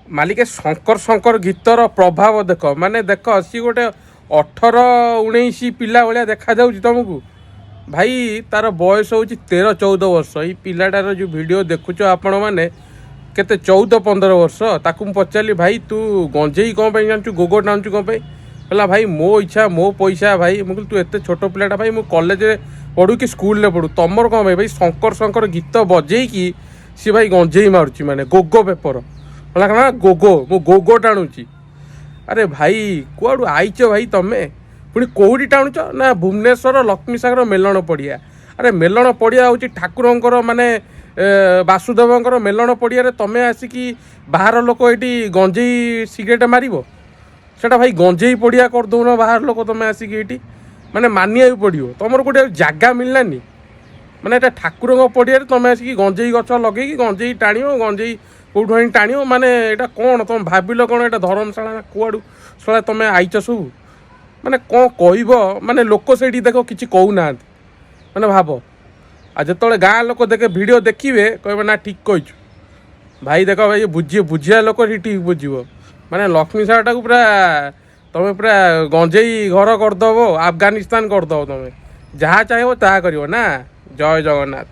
ମାଲିକେ ଶଙ୍କର ଶଙ୍କର ଗୀତର ପ୍ରଭାବ ଦେଖ, ମାନେ ଦେଖ ସିଏ ଗୋଟେ 18-19 ପିଲା ଭଳିଆ ଦେଖାଯାଉଛି ତମକୁ। ଭାଇ ତାର ବୟସ ହେଉଛି 13-14 ବର୍ଷ। ଏଇ ପିଲାଟାର ଯେଉଁ ଭିଡ଼ିଓ ଦେଖୁଛ ଆପଣମାନେ କେତେ 14-15 ବର୍ଷ। ତାକୁ ମୁଁ ପଚାରିଲି ଭାଇ ତୁ ଗଞ୍ଜେଇ କ'ଣ ପାଇଁ ଜାଣିଛୁ, ଗୋଗ ଟାଣୁଛୁ କ'ଣ ପାଇଁ? କହିଲା ଭାଇ ମୋ ଇଚ୍ଛା ମୋ ପଇସା। ଭାଇ ମୁଁ କହିଲି ତୁ ଏତେ ଛୋଟ ପିଲାଟା ଭାଇ, ମୁଁ କଲେଜରେ ପଢ଼ୁ କି ସ୍କୁଲରେ ପଢ଼ୁ, ତମର କ'ଣ ପାଇଁ ଭାଇ ଶଙ୍କର ଶଙ୍କର ଗୀତ ବଜେଇକି ସିଏ ଭାଇ ଗଞ୍ଜେଇ ମାରୁଛି, ମାନେ ଗୋଗ ପେପର। କହିଲା କ'ଣ ଗୋଗ, ମୁଁ ଗୋଗ ଟାଣୁଛି। ଆରେ ଭାଇ କୁଆଡ଼ୁ ଆଇଛ ଭାଇ ତମେ? ପୁଣି କେଉଁଠି ଟାଣୁଛ ନା ଭୁବନେଶ୍ୱର ଲକ୍ଷ୍ମୀସାଗର ମେଲଣ ପଡ଼ିଆ। ଆରେ ମେଲଣ ପଡ଼ିଆ ହେଉଛି ଠାକୁରଙ୍କର ମାନେ ବାସୁଦେବଙ୍କର ମେଲଣ ପଡ଼ିଆରେ ତମେ ଆସିକି ବାହାର ଲୋକ ଏଇଠି ଗଞ୍ଜେଇ ସିଗାରେଟ୍ ମାରିବ? ସେଇଟା ଭାଇ ଗଞ୍ଜେଇ ପଡ଼ିଆ କରିଦେଉନ ବାହାର ଲୋକ ତମେ ଆସିକି ଏଇଠି, ମାନେ ମାନିବାକୁ ପଡ଼ିବ। ତମର ଗୋଟେ ଜାଗା ମିଳିଲାନି, ମାନେ ଏଇଟା ଠାକୁରଙ୍କ ପଡ଼ିଆରେ ତମେ ଆସିକି ଗଞ୍ଜେଇ ଗଛ ଲଗେଇକି ଗଞ୍ଜେଇ ଟାଣିବ, ଗଞ୍ଜେଇ କେଉଁଠୁ ଆଣି ଟାଣିବ? ମାନେ ଏଇଟା କ'ଣ ତମେ ଭାବିଲ କ'ଣ ଏଇଟା ଧର୍ମଶାଳା ନା କୁଆଡ଼ୁ ଶଳା ତମେ ଆଇଛ ସବୁ? ମାନେ କ'ଣ କହିବ, ମାନେ ଲୋକ ସେଇଠି ଦେଖ କିଛି କହୁନାହାନ୍ତି। ମାନେ ଭାବ, ଆଉ ଯେତେବେଳେ ଗାଁ ଲୋକ ଦେଖେ ଭିଡ଼ିଓ ଦେଖିବେ କହିବେ ନା ଠିକ୍ କହିଛୁ। ଭାଇ ଦେଖ ଭାଇ ବୁଝିବା ଲୋକ ଏଠି ଠିକ୍ ବୁଝିବ। ମାନେ ଲକ୍ଷ୍ମୀସାଗରଟାକୁ ପୁରା ତମେ ପୁରା ଗଞ୍ଜେଇ ଘର କରିଦେବ, ଆଫଗାନିସ୍ତାନ କରିଦେବ। ତମେ ଯାହା ଚାହିଁବ ତାହା କରିବ ନା। ଜୟ ଜଗନ୍ନାଥ।